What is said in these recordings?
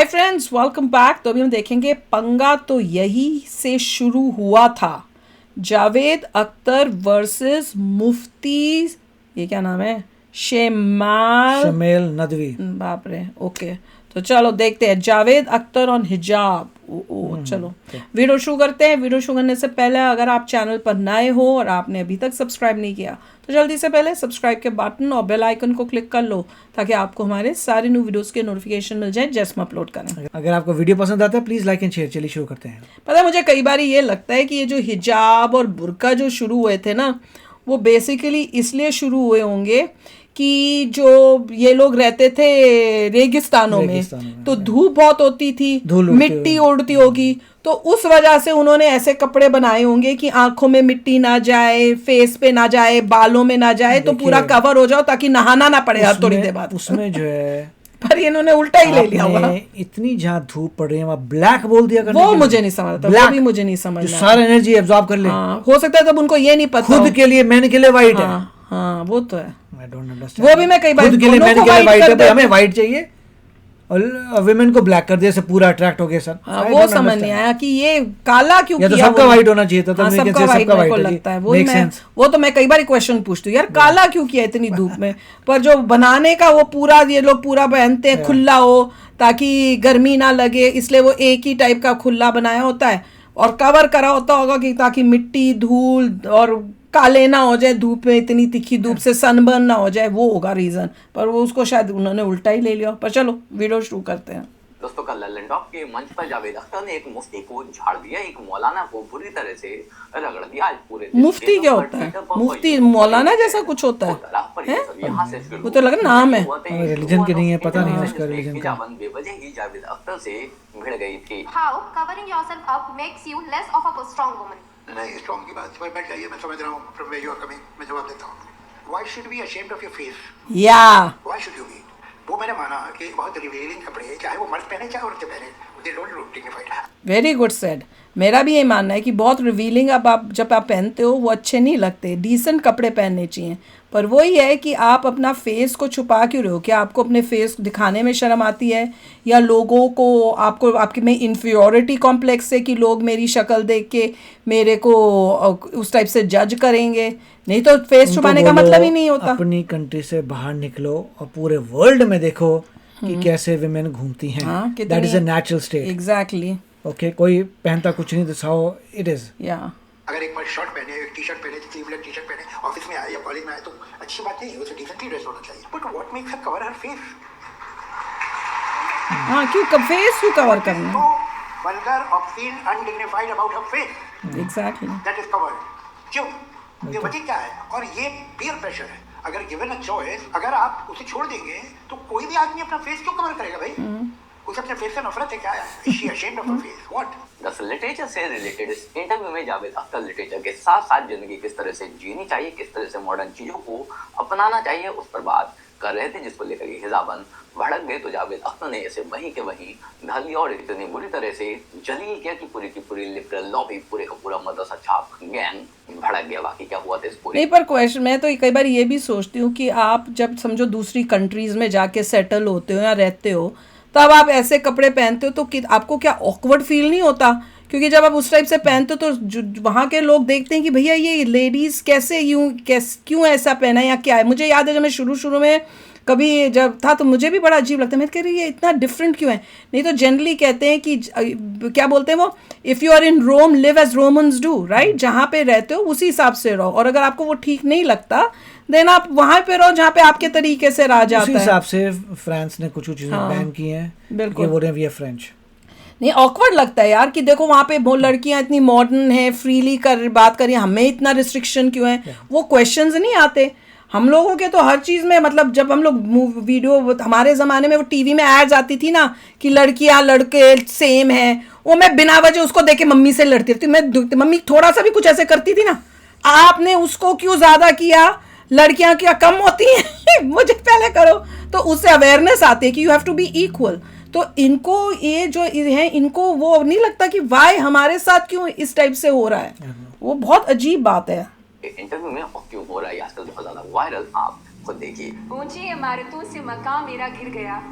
Hi friends, welcome back. तो अभी हम देखेंगे पंगा तो यही से शुरू हुआ था। जावेद अख्तर वर्सेस मुफ्ती, ये क्या नाम है, शमेल नदवी। बाप रे। ओके, तो चलो देखते हैं जावेद अख्तर ऑन हिजाब। चलो वीडियो शुरू करते हैं। वीडियो शुरू करने से पहले अगर आप चैनल पर नए हो और आपने अभी तक सब्सक्राइब नहीं किया तो जल्दी से पहले सब्सक्राइब के बटन और बेल आइकन को क्लिक कर लो ताकि आपको हमारे सारे न्यू वीडियोस के नोटिफिकेशन मिल जाए जैसे हम अपलोड करें। अगर आपको वीडियो पसंद आता है प्लीज लाइक एंड शेयर। चलिए शुरू करते हैं। पता है, मुझे कई बार ये लगता है कि ये जो हिजाब और बुर्का जो शुरू हुए थे ना, वो बेसिकली इसलिए शुरू हुए होंगे कि जो ये लोग रहते थे रेगिस्तानों में, तो धूप बहुत होती थी, मिट्टी उड़ती होगी, तो उस वजह से उन्होंने ऐसे कपड़े बनाए होंगे कि आंखों में मिट्टी ना जाए, फेस पे ना जाए, बालों में ना जाए, तो पूरा कवर हो जाओ ताकि नहाना ना पड़े हर थोड़ी देर बाद। उसमें जो है पर इन्होंने उल्टा ही ले लिया हुआ। इतनी जहाँ धूप पड़ रही है वहाँ ब्लैक बोल दिया करने वो मुझे नहीं समझ आता, वो भी मुझे नहीं समझ जो सारा एनर्जी एब्जॉर्ब कर ले। हो सकता है तब उनको ये नहीं पता खुद के लिए मैन के लिए वाइट है। हाँ वो तो है। I don't understand। वो भी मैं कई बार खुद के लिए मैन के लिए वाइट है, हमें वाइट चाहिए और विमेन को ब्लैक कर दिया से पूरा अट्रैक्ट हो गया सर। वो समझ नहीं आया कि ये काला क्यों किया। तो सबका वाइट होना चाहिए था, सबका वाइट लगता है। वो तो मैं कई बार क्वेश्चन पूछती हूँ, यार काला क्यों किया इतनी धूप में। पर जो बनाने का वो पूरा ये लोग पूरा पहनते हैं खुला हो ताकि गर्मी ना लगे, इसलिए वो एक ही टाइप का खुला बनाया होता है और कवर करा होता होगा कि ताकि मिट्टी धूल और काले ना हो जाए, धूप में इतनी तीखी धूप से सनबर्न ना हो जाए, वो होगा रीजन। पर वो उसको शायद उन्होंने उल्टा ही ले लिया। पर चलो वीडियो शुरू करते हैं। दोस्तों, कल लल्लन टॉक के मंच पर जावेद अख्तर ने एक मुफ्ती को झाड़ दिया, एक मौलाना को बुरी तरह से रगड़ दिया। आज पूरे मुफ्ती क्या होता है? मुफ्ती मौलाना जैसा कुछ होता है? वो तो लग रहा नाम है। रिलीजन के नहीं है, पता नहीं है उसका रिलीजन का। बेवजह ही जावेद अख्तर से भिड़ गई थी। How covering yourself up makes you less of a strong woman? नहीं, स्ट्रॉन्ग की बात बैठ जाइए, मैं समझ रहा हूँ from where you are coming. मैं जवाब देता हूँ। Why should be ashamed of your face? Why should you be? वो मैंने माना कि बहुत रिवीलिंग कपड़े, चाहे वो मर्द पहने चाहे औरतें पहने, they don't look dignified. Very good said. मेरा भी ये मानना है कि बहुत रिवीलिंग आप जब आप पहनते हो वो अच्छे नहीं लगते, डिसेंट कपड़े पहनने चाहिए। पर वही है कि आप अपना फेस को छुपा क्यों रहे हो? क्या आपको अपने फेस दिखाने में शर्म आती है, या लोगों को आपको आपके में इन्फीरियॉरिटी कॉम्प्लेक्स है कि लोग मेरी शक्ल देख के मेरे को उस टाइप से जज करेंगे? नहीं तो फेस छुपाने का मतलब ही नहीं होता। अपनी कंट्री से बाहर निकलो और पूरे वर्ल्ड में देखो कि कैसे विमेन घूमती हैं। That is a natural state. Exactly. Okay, कोई पहनता कुछ नहीं, दिस हाउ इट इज। या अगर एक बार शर्ट पहने, एक टी शर्ट पहने, स्लीवलेस टी शर्ट पहने, ऑफिस में आए या कॉलेज में आए तो अच्छी बात नहीं है, उसे डिसेंटली ड्रेस होना चाहिए। But what makes her cover her face? क्यों फेस क्यों कवर करना? Vulgar, obscene, undignified about her face. Exactly. That is covered. क्यों? ये वजह क्या है? और ये पीयर प्रेशर है। अगर गिवन अ चॉइस, अगर आप उसे छोड़ देंगे तो कोई भी आदमी अपना फेस क्यों कवर करेगा भाई? उसे अपने फेस से नफरत है क्या? Is she ashamed of her face? What? दस लिटरेचर से रिलेटेड इस इंटरव्यू में जावेद अख्तर लिटरेचर के साथ साथ जिंदगी किस तरह से जीनी चाहिए, किस तरह से मॉडर्न चीजों को अपनाना चाहिए, उस पर बात कर रहे थे, जिसको लेकर ये हिजाबन भड़क गए। तो जावेद अख्तर ने इसे वहीं के वहीं ढाली और इतनी बुरी तरह से जलील किया कि पूरी की पूरी लिबरल लॉबी, पूरे का पूरा मदरसा छाप गैंग भड़क गया। बाकी क्या हुआ था इस पूरी नहीं, पर क्वेश्चन मैं तो कई बार ये भी सोचती हूँ कि आप जब समझो दूसरी कंट्रीज में जाके सेटल होते हो या रहते हो, तब आप ऐसे कपड़े पहनते हो तो आपको क्या ऑकवर्ड फील नहीं होता? क्योंकि जब आप उस टाइप से पहनते हो तो वहाँ के लोग देखते हैं कि भैया ये लेडीज कैसे क्यों ऐसा पहना है या क्या है। मुझे याद है जब मैं शुरू में कभी जब था तो मुझे भी बड़ा अजीब लगता है। मैं कह रही ये इतना डिफरेंट क्यों है? नहीं तो जनरली कहते हैं कि क्या बोलते हैं वो, if you are in Rome live as Romans do, right? जहाँ पे रहते हो उसी हिसाब से रहो, और अगर आपको वो ठीक नहीं लगता देन आप वहां पे रहो जहाँ पे आपके तरीके से राज आता है। उसी हिसाब से फ्रांस ने कुछ चीजें बैन की हैं। बिल्कुल, वो रहे फ्रेंच। नहीं, ऑकवर्ड लगता है यार कि देखो वहाँ पे वो लड़कियां इतनी मॉडर्न हैं, फ्रीली बात करिए, हमें इतना रिस्ट्रिक्शन क्यों है? वो क्वेश्चंस नहीं आते हम लोगों के। तो हर चीज़ में मतलब जब हम लोग वीडियो, हमारे ज़माने में वो टीवी में एड्स आती थी ना कि लड़कियां लड़के सेम हैं, वो मैं बिना वजह उसको देख के मम्मी से लड़ती थी। मैं मम्मी थोड़ा सा भी कुछ ऐसे करती थी ना, आपने उसको क्यों ज़्यादा किया, लड़कियां क्या कम होती हैं मुझे पहले करो, तो उससे अवेयरनेस आती है कि you have to be equal. तो इनको ये जो है, इनको वो नहीं लगता कि वाई हमारे साथ क्यों इस टाइप से हो रहा है। वो बहुत अजीब बात है। इंटरव्यू में क्यों हो रहा है आजकल बहुत ज्यादा वायरल, आप खुद देखिए। ऊंची इमारतों से मकान मेरा घिर गया,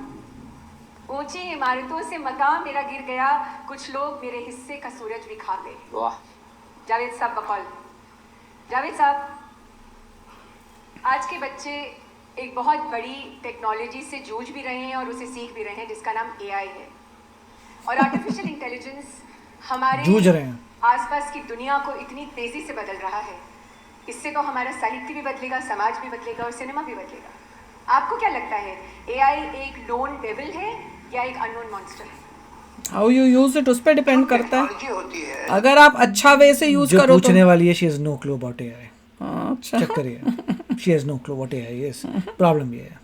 ऊंची इमारतों से मकान मेरा गिर गया, कुछ लोग मेरे हिस्से का सूरज भी खा गए। वाह। जावेद साहब का कॉल। जावेद साहब, आज के बच्चे एक बहुत बड़ी टेक्नोलॉजी से जूझ भी रहे हैं और उसे सीख भी रहे हैं, जिसका नाम AI है। और आर्टिफिशियल इंटेलिजेंस हमारे जूझ रहे हैं। आसपास की दुनिया को इतनी तेजी से बदल रहा है, इससे तो हमारा साहित्य भी बदलेगा, समाज भी बदलेगा और सिनेमा भी बदलेगा। आपको क्या लगता है, AI एक लोन डेविल है या एक अननोन मॉन्स्टर है? हाउ यू यूज इट उस पर डिपेंड करता है। टेक्नोलॉजी होती है, अगर आप अच्छा वे से यूज जो करो तो पूछने वाली है, she has no clue about AI। अच्छा चेक करिए, she has no clue what AI is. Problem ये है,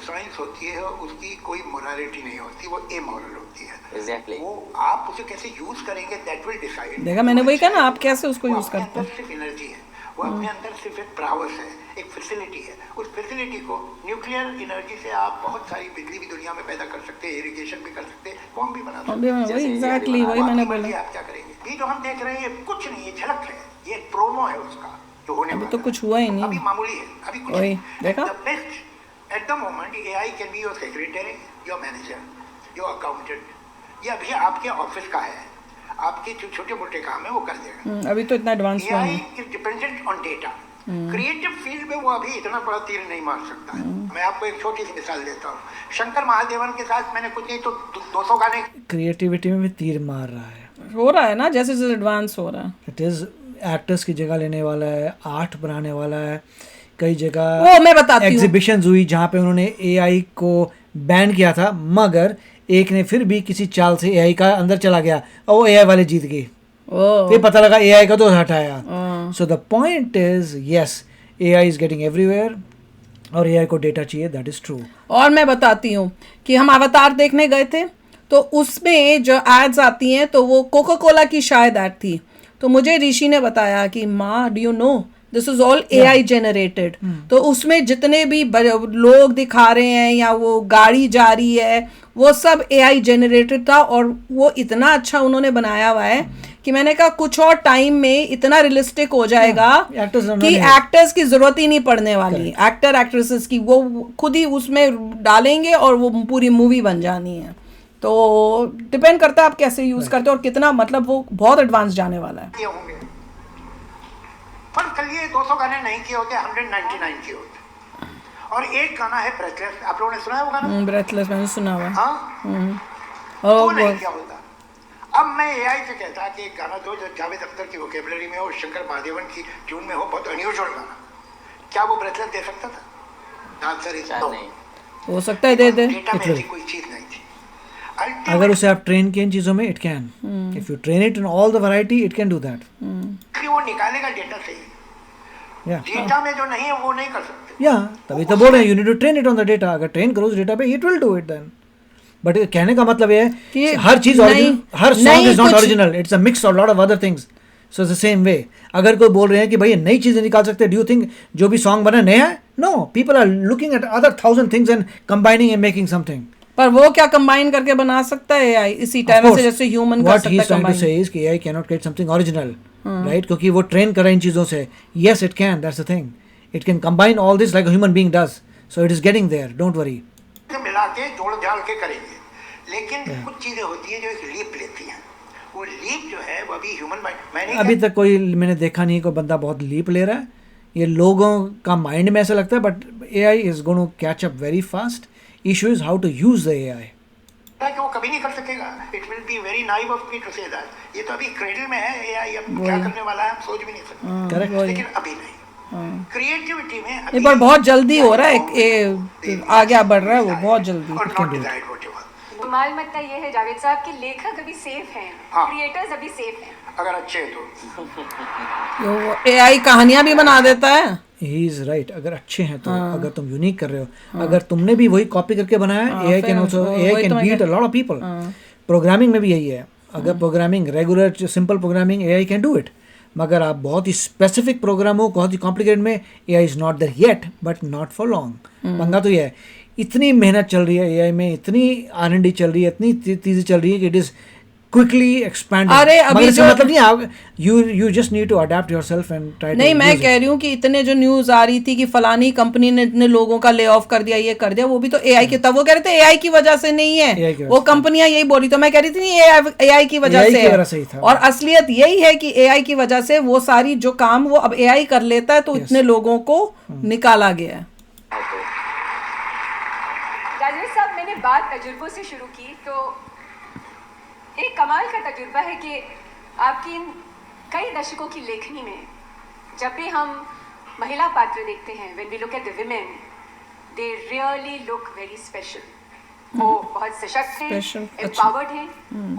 साइंस होती है, उसकी कोई मोरालिटी नहीं होती, वो एमोरल होती है। एग्जैक्टली। वो आप उसे कैसे यूज करेंगे दैट विल डिसाइड। देखा, मैंने वही कहा ना, आप कैसे उसको यूज करते हैं। हैं। सिर्फ एनर्जी है, वो अपने अंदर सिर्फ एक प्रावस है, एक फैसिलिटी है। उस फैसिलिटी को न्यूक्लियर एनर्जी से आप बहुत सारी बिजली भी दुनिया में पैदा कर सकते हैं, इरिगेशन भी कर सकते हैं, बॉम्ब भी बना सकते हैं। वही एग्जैक्टली वही मैंने बोला। आप क्या करेंगे? ये जो हम देख रहे हैं, ये कुछ नहीं, ये झलक है, ये एक प्रोमो है उसका जो होने अभी वाला तो है। कुछ हुआ ही नहीं। अभी मामूली है, अभी कुछ वही, नहीं। देखा? The best at the moment AI can be your secretary, your manager, your accountant। ये अभी आपके ऑफिस का है, आपके जो छोटे मोटे काम है वो कर देगा। अभी तो इतना एडवांस हुआ AI नहीं। is dependent on data। Creative field में वो अभी इतना बड़ा तीर नहीं मार सकता है। मैं आपको एक छोटी सी मिसाल देता हूँ। शंकर महादेवन के साथ मैंने कुछ नहीं तो 200 गाने। क्रिएटिविटी में भी तीर मार रहा है, हो रहा है ना, जैसे जैसे एडवांस हो रहा है। इट इज एक्टर्स की जगह लेने वाला है, आर्ट बनाने वाला है। कई जगह वो मैं बताती हूँ। एग्जीबिशंस हुई जहाँ पे उन्होंने AI को बैन किया था, मगर एक ने फिर भी किसी चाल से AI का अंदर चला गया और वो AI वाले जीत गए। फिर पता लगा AI का तो हटाया। So the point is, yes, AI is getting everywhere और AI को डेटा चाहिए, दैट इज ट्रू। और मैं बताती हूँ कि हम अवतार देखने गए थे, तो उसमें जो एड्स आती हैं तो वो कोका कोला की शायद ऐड थी। तो मुझे ऋषि ने बताया कि माँ, do you know this is all AI generated. तो उसमें जितने भी लोग दिखा रहे हैं या वो गाड़ी जा रही है, वो सब AI जनरेटेड था। और वो इतना अच्छा उन्होंने बनाया हुआ है कि मैंने कहा कुछ और टाइम में इतना रियलिस्टिक हो जाएगा कि एक्टर्स की जरूरत ही नहीं पड़ने वाली, एक्टर एक्ट्रेसेस की, वो खुद ही उसमें डालेंगे और वो पूरी मूवी बन जानी है। तो डिपेंड करता है आप कैसे यूज करते हो और कितना, मतलब वो बहुत एडवांस जाने वाला है। होंगे पर कल ये 200 गाने नहीं किए होते, 199 किए होते। और एक गाना है ब्रेथलेस, आप लोगों ने सुना है वो गाना? ब्रेथलेस मैंने सुना हुआ है। हाँ, वो नहीं किया होता। अब मैं AI से कहता कि एक गाना दो जो जावेद अख्तर की वोकेबलरी में हो, शंकर महादेवन की ट्यून में हो, बहुत अनयूजुअल गाना, क्या वो ब्रेथलेस दे सकता था? Answer is no. हो सकता है दे दे। डेटा में ऐसी कोई चीज नहीं थी। अगर उसे आप ट्रेन किए इन चीजों में, it can. If you train it in all the variety, it can do that. वो निकालेगा डेटा से ही। डेटा में जो नहीं है वो नहीं कर सकते। या तभी तो बोल रहे हैं, you need to train it on the data. अगर ट्रेन करो उस डेटा पे, it will do it then. But कहने का मतलब ये है हर चीज ओरिजिनल, हर song is not original, it's a mix of lot of other things. So it's the same way. अगर कोई बोल रहे हैं कि भाई नई चीजें निकाल सकते हैं, डू यू थिंक जो भी सॉन्ग बना नया है? No, people are looking at other 1000 things and combining and making something. पर वो क्या कंबाइन करके बना सकता है AI इसी टाइम से जैसे ह्यूमन कर सकता है combine? What he is trying to say is कि AI cannot create something original, right? क्योंकि वो ट्रेन कर रहा है इन चीजों से। Yes, it can. That's the thing. It can combine all this like a human being does. So it is getting there. Don't worry. मिला के जोड़ जाड़ के करेंगे, लेकिन कुछ चीजें होती है जो एक लीप लेती हैं। वो लीप जो है वो अभी ह्यूमन माइंड, अभी तक कोई मैंने देखा नहीं कोई बंदा बहुत लीप ले रहा है। ये लोगों का माइंड में ऐसा लगता है, but AI is going to catch up very fast. Issue is how to use the AI. कि वो कभी नहीं कर सकेगा। It will be very naive of me to say that. ये तो अभी क्रेडल में है AI, अब क्या करने वाला है हम सोच भी नहीं सकते। करेक्ट। लेकिन अभी नहीं। क्रिएटिविटी में ये पर बहुत जल्दी हो रहा है, आगे बढ़ रहा है वो बहुत जल्दी। और not decide what you want. कमाल मत ये है जावेद साहब कि लेखक अभी सेफ हैं, क्रिएटर्स अभी सेफ हैं। अगर अच्छे हैं तो AI कहानियां भी बना देता है। He is right. अगर अच्छे हैं तो, अगर तुम यूनिक कर रहे हो, अगर तुमने भी वही कॉपी करके बनाया है, AI can also, AI can beat a lot of people. Programming में भी यही है। अगर programming regular simple programming AI can do it, मगर आप बहुत ही स्पेसिफिक प्रोग्राम हो, बहुत ही कॉम्प्लिकेटेड में, AI is not there yet, but not for long. पंगा तो ये है, इतनी मेहनत चल रही है AI में, इतनी R&D चल रही है, इतनी चीज़ें चल रही है कि इट इज़ quickly expanding. अरे अभी मगर जो मतलब नहीं आप you just need to adapt yourself and try to नहीं, मैं use कह it. रही हूँ कि इतने जो न्यूज आ रही थी कि फलानी कंपनी ने इतने लोगों का ले ऑफ कर दिया, ये कर दिया, वो भी तो एआई के, तब वो कह रहे थे एआई की वजह से नहीं AI है, की वजह वो से। कंपनियां यही बोल रही, तो मैं कह रही थी नहीं, एआई की वजह AI से की है। वजह से ही था। और असलियत यही है कि एआई की वजह से वो सारी जो काम वो अब एआई कर लेता है, तो इतने लोगों को निकाला गया है। राजेश साहब, मैंने बात तजुर्बों से शुरू की, तो एक कमाल का तजुर्बा है कि आपकी इन कई दशकों की लेखनी में जब भी हम महिला पात्र देखते हैं, when we look at the women, they really look very special. वो बहुत सशक्त हैं, Special, एम्पावर्ड हैं,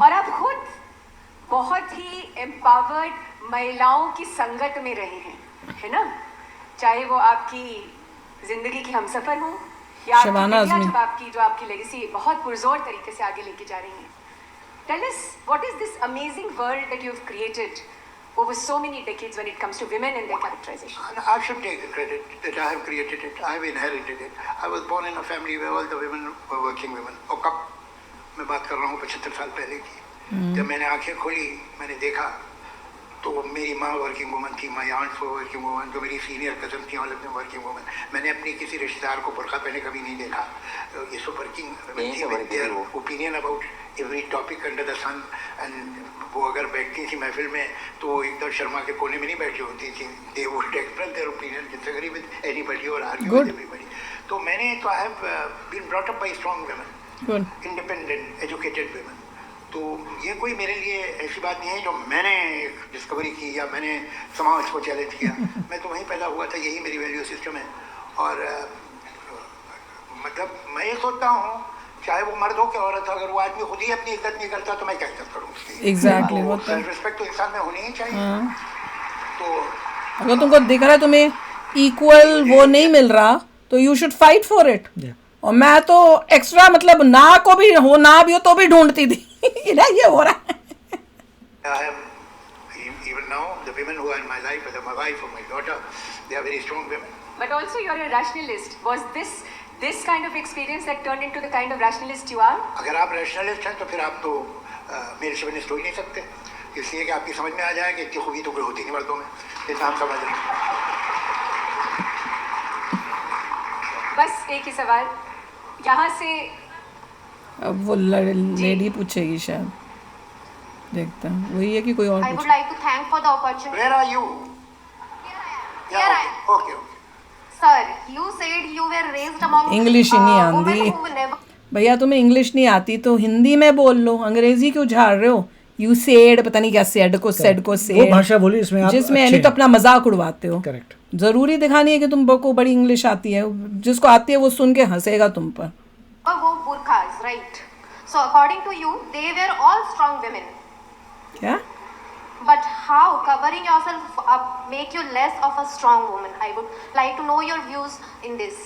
और आप खुद बहुत ही एम्पावर्ड महिलाओं की संगत में रहे हैं, है ना? चाहे वो आपकी जिंदगी की हमसफर हो या आपकी शबाना बेटियां, आज़मी। जो आपकी लेगेसी बहुत पुरजोर तरीके से आगे लेके जा रही हैं। Tell us, what is this amazing world that you've created over so many decades when it comes to women and their characterization? And I should take the credit that I have created it. I have inherited it. I was born in a family where all the women were working women. और कब मैं बात कर रहा हूँ 75 साल पहले की, जब मैंने आंखें खोली, मैंने देखा तो मेरी माँ वर्किंग वुमन थी, माई आंट्स वर वर्किंग वुमन, जो मेरी सीनियर कजन थी all of them working woman. मैंने अपनी किसी रिश्तेदार को बुर्का पहने कभी नहीं देखा। ये सब वर्किंग वुमन थी with their opinion about every topic under the sun. And वो अगर बैठती थी महफिल में तो एकदम शर्मा के कोने में नहीं बैठी होती थी, they would express their opinion, disagree with anybody or argue with everybody. तो मैंने तो I have been brought up by strong women, independent educated women. तो ये कोई मेरे लिए ऐसी बात नहीं है जो मैंने डिस्कवरी की या मैंने समाज को चैलेंज किया। मैं तो वहीं पैदा हुआ था, यही मेरी वैल्यू सिस्टम है। और मतलब मैं ये सोचता हूँ, चाहे वो मर्द हो क्या औरत हो, अगर वो आदमी खुद ही अपनी इज्जत नहीं करता तो मैं क्या इज्जत करूँ उसकी? एग्जैक्टली, वो सेल्फ रिस्पेक्ट तो इंसान में होनी ही चाहिए। तो अगर तुमको दिख रहा है तुम्हें इक्वल वो नहीं मिल रहा, तो you should fight for it. और मैं तो एक्स्ट्रा मतलब ना को भी हो, ना भी हो तो भी ढूंढती थी ना, ये हो रहा है। I am even now the women who are in my life, whether my wife or my daughter, they are very strong women. But also you're a rationalist. Was this kind of experience that turned into the kind of rationalist you are? अगर आप rationalist हैं तो फिर आप तो मेरे शेविनिस्ट हो ही नहीं सकते, इसलिए कि आपकी समझ में आ जाए कि इतनी खूबी तो कोई होती नहीं मर्दों में, जितना हम समझ रहे हैं। बस एक ही सवाल यहाँ से, अब वो लेडी पूछेगी शायद, देखता हूँ वही है कि कोई और I would पूछे। like to thank for the opportunity. Where are you? Here I am. Okay. Sir, you said you were raised among English ही नहीं women आंदी। who never भैया तुम्हें इंग्लिश नहीं आती तो हिंदी में बोल लो, अंग्रेजी क्यों झाड़ रहे हो? यू सेड, पता नहीं क्या सेड को वो सेड, भाषा बोली इसमें आप जिसमें अच्छे यानी तो हैं। अपना मजाक उड़वाते हो। करेक्ट। जरूरी दिखानी है कि तुमको बड़ी इंग्लिश आती है, जिसको आती है वो सुन के हंसेगा तुम पर। wore burqas, right? So according to you, they were all strong women. क्या? But how covering yourself up make you less of a strong woman? I would like to know your views in this.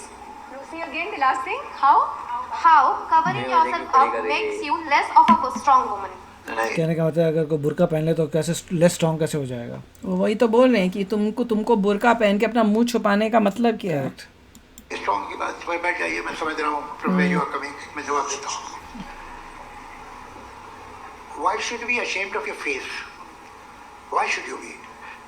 see again the last thing, how? How covering yourself up makes you less of a strong woman? कहने का मतलब है अगर कोई बुर्का पहन ले तो कैसे लेस स्ट्रॉन्ग कैसे हो जाएगा? वो वही तो बोल रहे हैं कि तुमको बुर्का पहन के अपना मुंह छुपाने का मतलब क्या है? स्ट्रॉन्ग की बात पर बैठ जाइए, मैं समझ रहा हूँ from where you are coming, मैं जवाब देता हूँ। Why should you be ashamed of your face? Why should you be?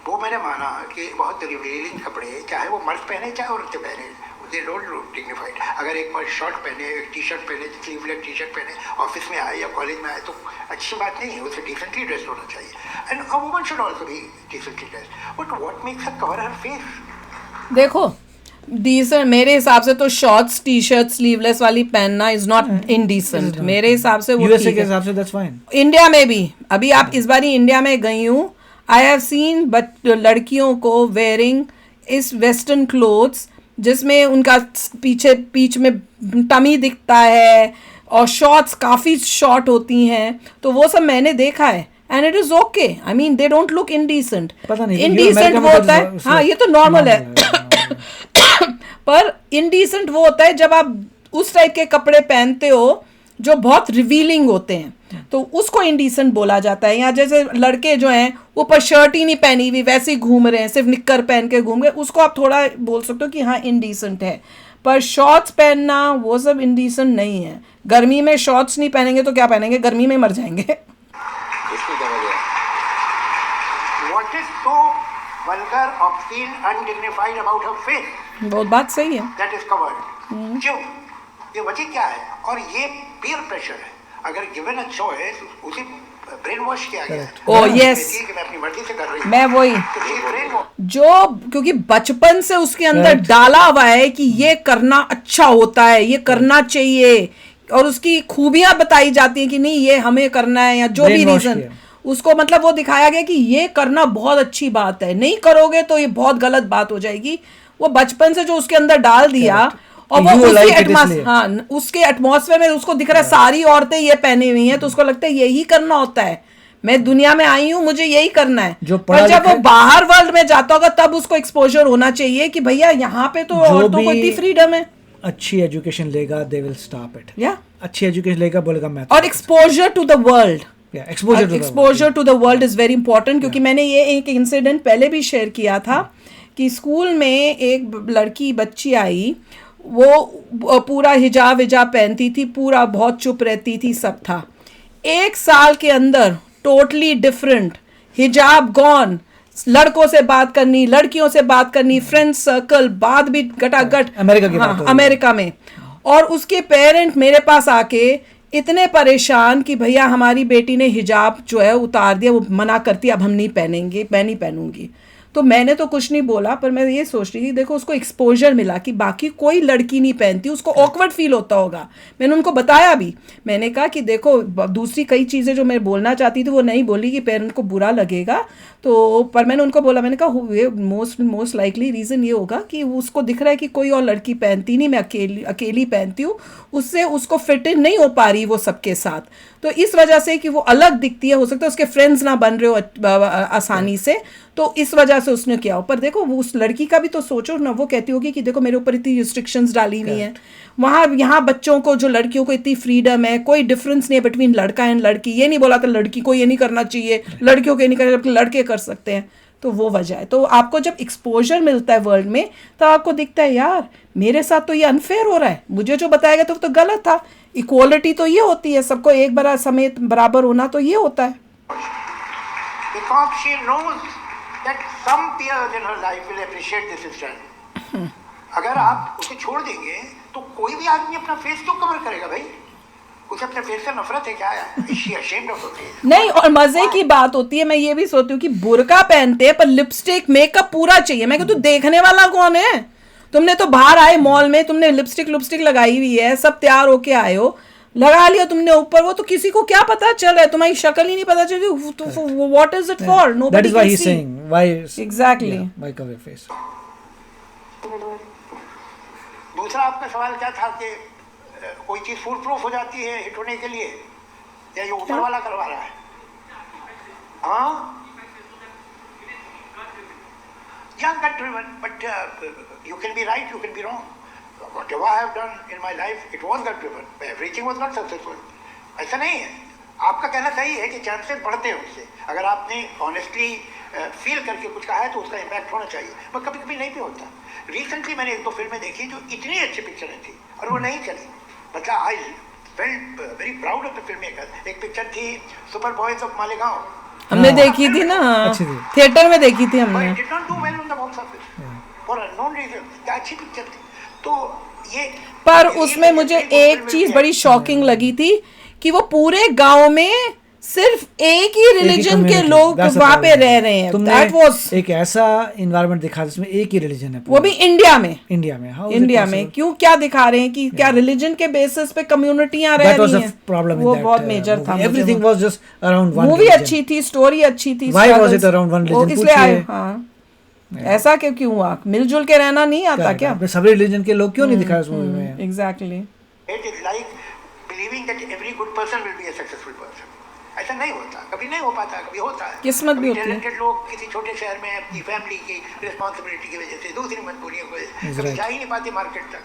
वो मैंने माना कि बहुत रिवीलिंग कपड़े चाहे वो मर्द पहने चाहे औरतें पहने, दे डोंट लुक डिग्निफाइड। अगर एक मर्द शर्ट पहने, एक टी शर्ट पहने, स्लीवलेस टी शर्ट पहने ऑफिस में आए या कॉलेज में आए तो अच्छी बात नहीं है, उसे डिसेंटली ड्रेस्ड होना चाहिए। And a woman should also be decently dressed. But what makes her cover her face? देखो डिसेंट मेरे हिसाब से तो शॉर्ट्स टी शर्ट स्लीवलेस वाली पहनना इज नॉट इनडिसेंट मेरे हिसाब से। वो यूएसए के हिसाब से दैट्स फाइन। इंडिया में भी अभी आप इस बार इंडिया में गई हूँ, आई हैव सीन बट लड़कियों को वेयरिंग इस वेस्टर्न क्लोथ्स जिसमें उनका पीछ में टमी दिखता है और शॉर्ट्स काफ़ी शॉर्ट होती हैं, तो वो सब मैंने देखा है and it is okay. I mean they don't look indecent. पता नहीं इनडिसेंट वो होता है, हाँ ये तो नॉर्मल है पर इनडिसेंट वो होता है जब आप उस टाइप के कपड़े पहनते हो जो बहुत रिवीलिंग होते हैं, तो उसको इनडिसेंट बोला जाता है। या जैसे लड़के जो हैं ऊपर शर्ट ही नहीं पहनी हुई वैसे ही घूम रहे हैं, सिर्फ निक्कर पहन के घूम रहे, उसको आप थोड़ा बोल सकते हो कि हाँ इनडिसेंट है। पर शॉर्ट्स पहनना वो सब इनडिसेंट नहीं है। गर्मी में शॉर्ट्स नहीं पहनेंगे तो क्या पहनेंगे, गर्मी में मर जाएंगे। so vulgar, obscene, undignified about her faith. बहुत बात सही है. That is covered. क्यों? ये वजह क्या है? और ये peer pressure है. अगर given a choice, उसे ब्रेन वॉश किया गया. Oh yes. मैं अपनी मर्जी से कर रही हूँ. मैं वही तो ये brain wash. जो क्योंकि बचपन से उसके अंदर डाला हुआ है कि ये करना अच्छा होता है, ये करना चाहिए, और उसकी खूबियां बताई जाती हैं कि नहीं ये हमें करना है, या जो भी रीजन उसको मतलब वो दिखाया गया कि ये करना बहुत अच्छी बात है, नहीं करोगे तो ये बहुत गलत बात हो जाएगी. वो बचपन से जो उसके अंदर डाल दिया, और वो उसके एटमॉस्फेयर में उसको दिख रहा है सारी औरतें ये पहनी हुई हैं, तो उसको लगता है यही करना होता है, मैं दुनिया में आई हूँ, मुझे यही करना है. पर जब वो बाहर वर्ल्ड में जाता होगा तब उसको एक्सपोजर होना चाहिए कि भैया यहाँ पे तो औरतों को इतनी फ्रीडम है. अच्छी एजुकेशन लेगा, दे विल स्टॉप इट. या अच्छी एजुकेशन लेगा, बोलेगा मैं. और exposure to the world, exposure to the world is very important. क्योंकि मैंने ये एक इंसिडेंट पहले भी शेयर किया था कि स्कूल में एक लड़की बच्ची आई, वो पूरा हिजाब पहनती थी, पूरा बहुत चुप रहती थी, सब था. 1 साल के अंदर टोटली डिफरेंट, हिजाब गॉन, लड़कों से बात करनी, लड़कियों से बात करनी, फ्रेंड सर्कल, बात भी गटागट. अमेरिका में. और उसके पेरेंट मेरे पास आके इतने परेशान कि भैया हमारी बेटी ने हिजाब जो है उतार दिया, वो मना करती, अब हम नहीं पहनेंगे, मैं नहीं पहनूंगी. तो मैंने तो कुछ नहीं बोला, पर मैं ये सोच रही थी देखो उसको एक्सपोजर मिला कि बाकी कोई लड़की नहीं पहनती, उसको ऑकवर्ड फील होता होगा. मैंने उनको बताया भी, मैंने कहा कि देखो दूसरी कई चीज़ें जो मैं बोलना चाहती थी वो नहीं बोली कि पेरेंट को बुरा लगेगा, तो पर मैंने उनको बोला, मैंने कहा मोस्ट लाइकली रीज़न ये होगा कि उसको दिख रहा है कि कोई और लड़की पहनती नहीं, मैं अकेली पहनती हूँ, उससे उसको फिट इन नहीं हो पा रही वो सबके साथ, तो इस वजह से कि वो अलग दिखती है, हो सकता है उसके फ्रेंड्स ना बन रहे हो आसानी से, तो इस वजह से उसने किया. पर देखो वो उस लड़की का भी तो सोचो ना, वो कहती होगी कि देखो मेरे ऊपर इतनी रिस्ट्रिक्शंस डाली हुई हैं, वहाँ यहाँ बच्चों को जो लड़कियों को इतनी फ्रीडम है, कोई डिफरेंस नहीं है बिटवीन लड़का एंड लड़की. ये नहीं बोला था लड़की को ये नहीं करना चाहिए, लड़कियों को ये नहीं करना, जबकि लड़के कर सकते हैं. तो वो वजह है. तो आपको जब एक्सपोजर मिलता है वर्ल्ड में, तो आपको दिखता है यार मेरे साथ तो ये अनफेयर हो रहा है, मुझे जो बताया गया तो गलत था. इक्वालिटी तो ये होती है, सबको एक बार समेत बराबर होना तो ये होता है. Because she knows that some peers in her life will appreciate this stand. अगर आप उसे छोड़ देंगे तो कोई भी आदमी अपना फेस क्यों कवर करेगा भाई? उसे अपने फेस से नफरत है क्या? Is she ashamed of her face? नहीं, और मजे की बात होती है, मैं ये भी सोचती हूँ कि बुर्का पहनते हैं पर लिपस्टिक मेकअप पूरा चाहिए. मैं कहती हूँ देखने वाला कौन है? तुमने तो बाहर आए मॉल में, तुमने लिपस्टिक लगाई हुई है, सब तैयार होके आए हो, लगा लिया तुमने ऊपर, वो तो किसी को क्या पता चल रहा है, तुम्हारी शक्ल ही नहीं पता चल रही, तो what is it for? Nobody can see. Exactly. Why cover your face. दूसरा आपका सवाल क्या था कि कोई चीज फूल प्रूफ हो जाती है हिट होने के लिए, या ये ऊपर वाला करवा रहा है? हाँ, या gut driven, but you can be right, you can be wrong. Whatever I have done in my life, it was gut driven. Everything was not successful. ऐसा नहीं है. आपका कहना सही है कि चांसेस बढ़ते हैं उससे. अगर आपने ऑनेस्टली फील करके कुछ कहा है तो उसका इम्पैक्ट होना चाहिए, पर कभी कभी नहीं भी होता. रिसेंटली मैंने 1-2 फिल्में देखी जो इतनी अच्छी पिक्चरें थी और वो नहीं चली. मतलब I felt very proud of the film maker. एक पिक्चर थी सुपर बॉयज ऑफ मालेगांव, हमने देखी थी ना, थिएटर में देखी थी हमने. It did not do well on the box office for unknown reason. अच्छी पिक्चर थी. तो ये पर उसमें मुझे एक चीज बड़ी शॉकिंग लगी थी कि वो पूरे गांव में सिर्फ एक ही रिलीजन के लोग वहां पे रह रहे हैं. That was एक ऐसा इन्वायरमेंट दिखा जिसमें एक ही रिलीजन है, वो भी इंडिया में. इंडिया में क्यों क्या दिखा रहे हैं कि क्या रिलीजन के बेसिस पे कम्युनिटियां रह रही हैं? वो बहुत मेजर था. Everything was just around one. Movie अच्छी थी, स्टोरी अच्छी थी. Why was it around one religion? इसलिए हाँ, ऐसा क्यों हुआ? मिलजुल के रहना नहीं आता क्या? सभी रिलीजन के लोग क्यों नहीं दिखाए उस मूवी में? Exactly. It is like believing that every good person will be a successful person. ऐसा नहीं होता, कभी नहीं हो पाता, कभी होता है. किस्मत भी होती है. टैलेंटेड लोग किसी छोटे शहर में अपनी फैमिली की रिस्पॉन्सिबिलिटी की वजह से, दूसरी मजबूरियों की वजह से जा ही नहीं पाते मार्केट तक.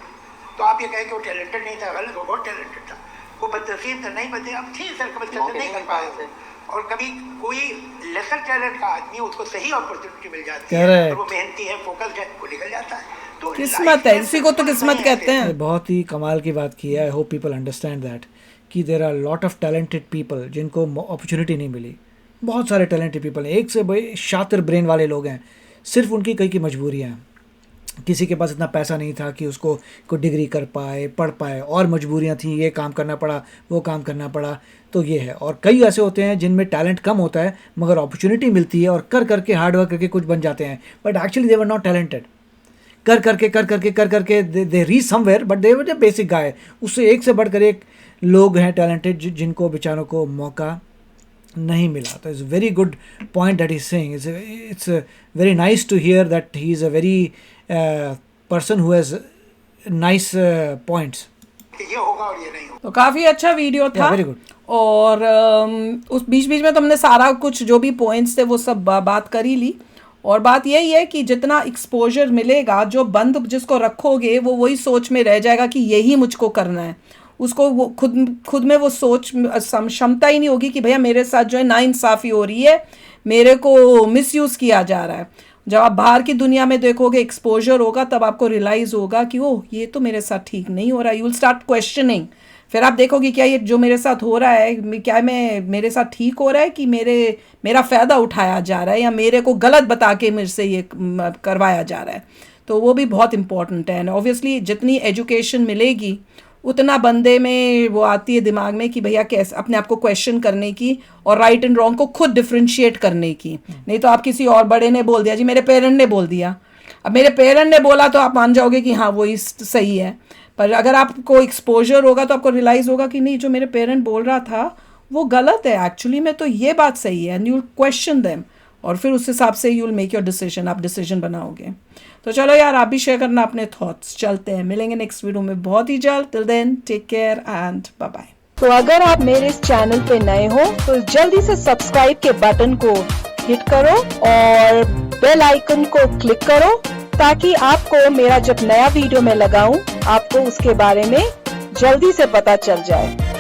तो आप ये कहें कि वो टैलेंटेड नहीं था, गलत. वो बहुत टैलेंटेड था. वो बदनसीब था, नहीं बदले. अब थी सर्कमस्टेंसेस नहीं कर पाए. और कभी कोई लेसर टैलेंट का आदमी, उसको सही अपॉर्चुनिटी मिल जाती है और वो मेहनती है, फोकस्ड है, वो निकल जाता है. तो किस्मत है, इसी को तो किस्मत कहते हैं. बहुत ही कमाल की बात की है. I hope people understand that कि there are lot of talented people जिनको अपॉर्चुनिटी नहीं मिली. बहुत सारे टैलेंटेड पीपल हैं, एक से बड़े शातिर ब्रेन वाले लोग हैं, सिर्फ उनकी कई की मजबूरियाँ हैं। किसी के पास इतना पैसा नहीं था कि उसको कोई डिग्री कर पाए, पढ़ पाए, और मजबूरियाँ थी, ये काम करना पड़ा, वो काम करना पड़ा, तो ये है। और कई ऐसे होते हैं जिनमें टैलेंट कम होता है मगर अपॉर्चुनिटी मिलती है और कर करके हार्ड वर्क करके कुछ बन जाते हैं, but actually they were not talented. कर करके they reach somewhere, but they were the basic guy. उससे एक से बढ़कर एक लोग हैं टैलेंटेड जिनको बेचारों को मौका नहीं मिला। तो it's very good point that is saying. It's very nice to hear that he is a very person who has nice points. ये होगा और ये नहीं होगा। तो काफ़ी अच्छा वीडियो था। Very good. और उस बीच बीच में तुमने सारा कुछ जो भी पॉइंट्स थे वो सब बात कर ही ली। और बात यही है कि जितना एक्सपोजर मिलेगा, जो बंद जिसको रखोगे वो वही सोच में रह जाएगा कि यही मुझको करना है। उसको वो खुद में वो सोच क्षमता ही नहीं होगी कि भैया मेरे साथ जो है नाइंसाफ़ी हो रही है, मेरे को मिसयूज़ किया जा रहा है। जब आप बाहर की दुनिया में देखोगे, एक्सपोजर होगा, तब आपको रियलाइज़ होगा कि ओह ये तो मेरे साथ ठीक नहीं हो रहा है। You will start questioning. फिर आप देखोगे क्या ये जो मेरे साथ हो रहा है, क्या मेरे साथ ठीक हो रहा है कि मेरा फ़ायदा उठाया जा रहा है, या मेरे को गलत बता के मेरे से ये करवाया जा रहा है। तो वो भी बहुत इम्पॉर्टेंट है। ऑब्वियसली जितनी एजुकेशन मिलेगी उतना बंदे में वो आती है दिमाग में कि भैया कैसे अपने आप को क्वेश्चन करने की और राइट एंड रॉन्ग को खुद डिफ्रेंशिएट करने की। नहीं तो आप किसी और बड़े ने बोल दिया, जी मेरे पेरेंट ने बोल दिया, अब मेरे पेरेंट ने बोला तो आप मान जाओगे कि हाँ वही सही है। पर अगर आपको एक्सपोजर होगा तो आपको रियलाइज़ होगा कि नहीं, जो मेरे पेरेंट बोल रहा था वो गलत है, एक्चुअली में तो ये बात सही है। And you will question them, और फिर उस हिसाब से you will make your decision, आप डिसीजन बनाओगे। तो चलो यार, आप भी शेयर करना अपने थॉट्स। चलते हैं, मिलेंगे नेक्स्ट वीडियो में बहुत ही जल्द। Till then take care and bye bye. तो अगर आप मेरे इस चैनल पे नए हो तो जल्दी से सब्सक्राइब के बटन को हिट करो और बेल आइकन को क्लिक करो, ताकि आपको मेरा जब नया वीडियो मैं लगाऊं आपको उसके बारे में जल्दी से पता चल जाए।